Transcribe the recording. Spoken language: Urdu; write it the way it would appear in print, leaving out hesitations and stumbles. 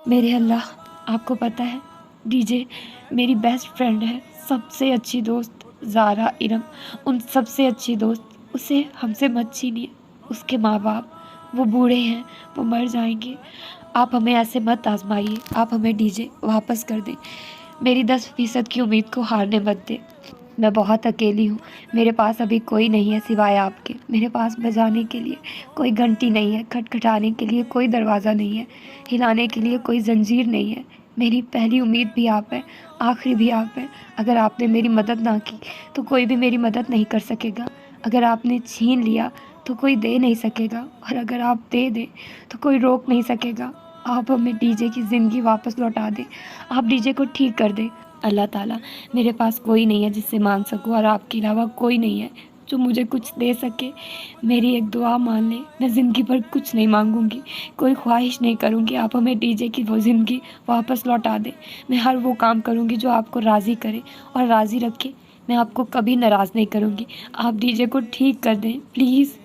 میرے اللہ، آپ کو پتہ ہے ڈی جے میری بیسٹ فرینڈ ہے، سب سے اچھی دوست، زارا، ارم، ان سب سے اچھی دوست، اسے ہم سے مت چھینیے۔ اس کے ماں باپ وہ بوڑھے ہیں، وہ مر جائیں گے، آپ ہمیں ایسے مت آزمائیے، آپ ہمیں ڈی جے واپس کر دیں، میری 10% کی امید کو ہارنے مت دیں۔ میں بہت اکیلی ہوں، میرے پاس ابھی کوئی نہیں ہے سوائے آپ کے، میرے پاس بجانے کے لیے کوئی گھنٹی نہیں ہے، کھٹکھٹانے کے لیے کوئی دروازہ نہیں ہے، ہلانے کے لیے کوئی زنجیر نہیں ہے۔ میری پہلی امید بھی آپ ہے، آخری بھی آپ ہے۔ اگر آپ نے میری مدد نہ کی تو کوئی بھی میری مدد نہیں کر سکے گا، اگر آپ نے چھین لیا تو کوئی دے نہیں سکے گا، اور اگر آپ دے دیں تو کوئی روک نہیں سکے گا۔ آپ ہمیں ڈی جے کی زندگی واپس لوٹا دیں، آپ ڈی جے کو ٹھیک کر دیں۔ اللہ تعالیٰ، میرے پاس کوئی نہیں ہے جس سے مانگ سکوں، اور آپ کے علاوہ کوئی نہیں ہے جو مجھے کچھ دے سکے۔ میری ایک دعا مان لیں، میں زندگی پر کچھ نہیں مانگوں گی، کوئی خواہش نہیں کروں گی، آپ ہمیں ڈی جے کی وہ زندگی واپس لوٹا دیں۔ میں ہر وہ کام کروں گی جو آپ کو راضی کرے اور راضی رکھے، میں آپ کو کبھی ناراض نہیں کروں گی۔ آپ ڈی جے کو ٹھیک کر دیں پلیز۔